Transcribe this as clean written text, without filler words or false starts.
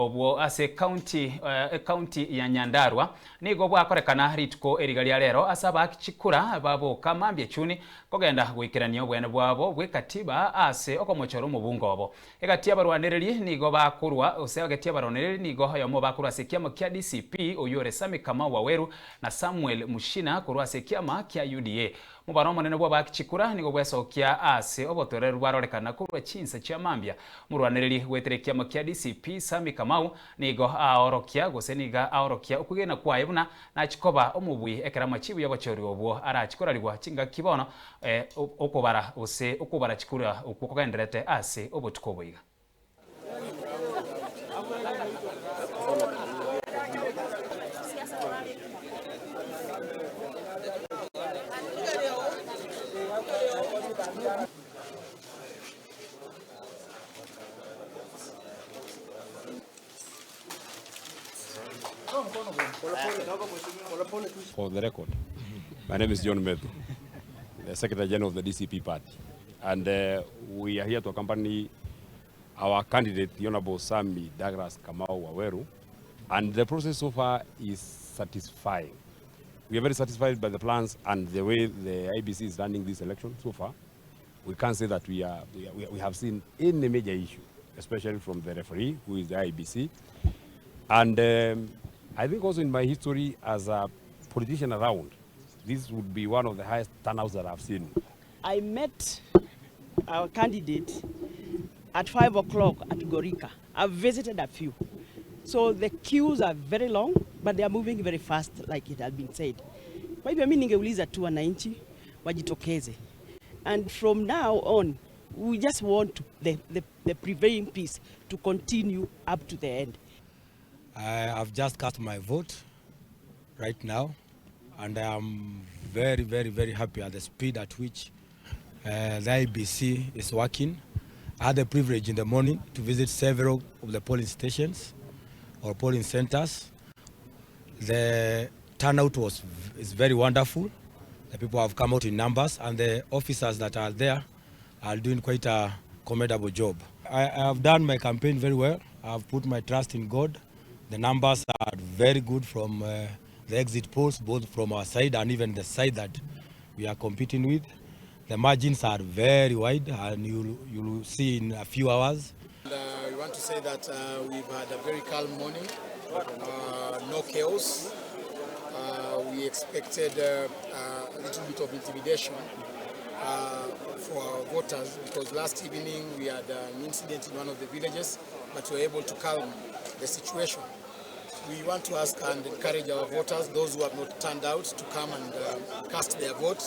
obwo ase county ya Nyandarua nigo bwakorekana rituko erigalia rero asaba CHIKURA baboka mambia chuni kogenda gwikirania obwene bwabo bwekatiba ase Obochori mubungo obo egatia barwaniriri nigo bakurwa ose agatia baroniriri nigo yomo bakurwa ase kiama kia DCP oyore Sami Kamau Waweru na Samuel Mushina kurwa ase kiama kia UDA mubaro monene BW'ABAKI CHIKURA nigo bwesokia ase obotorero barorekana kurwa chinsa chia mambia murwaniriri wetere kiama kia DCP Sami Kamau nigo aorokia goseniga aorokia okugena kwaye buna na chikoba omubwi ekera machibu y'Obochori obwo ara chikorarigwa chinga kibono okobara ose okobara CHIKURA okukogenderete ase obotuko boiga For the record, my name is John Medu, the Secretary General of the DCP Party, and we are here to accompany our candidate, the Honorable Sami Kamau Waweru, and the process so far is satisfying. We are very satisfied by the plans and the way the IBC is running this election so far. We can't say that we have seen any major issue, especially from the referee, who is the IBC. And I think also in my history as a politician around, this would be one of the highest turnouts that I've seen. I met our candidate at 5 o'clock at Gorika. I've visited a few. So the queues are very long, but they are moving very fast, like it had been said. Kwa hivyo mimi ningeuliza tu wananchi wajitokeze. And from now on, we just want the prevailing peace to continue up to the end. I've just cast my vote right now, and I am very, very, very happy at the speed at which the IBC is working. I had the privilege in the morning to visit several of the polling stations or polling centers. The turnout is very wonderful. The people have come out in numbers, and the officers that are there are doing quite a commendable job. I have done my campaign very well. I have put my trust in God. The numbers are very good from the exit polls, both from our side and even the side that we are competing with. The margins are very wide, and you'll see in a few hours. We want to say that we've had a very calm morning, no chaos. We expected a little bit of intimidation for our voters, because last evening we had an incident in one of the villages, but we were able to calm the situation. We want to ask and encourage our voters, those who have not turned out, to come and cast their vote.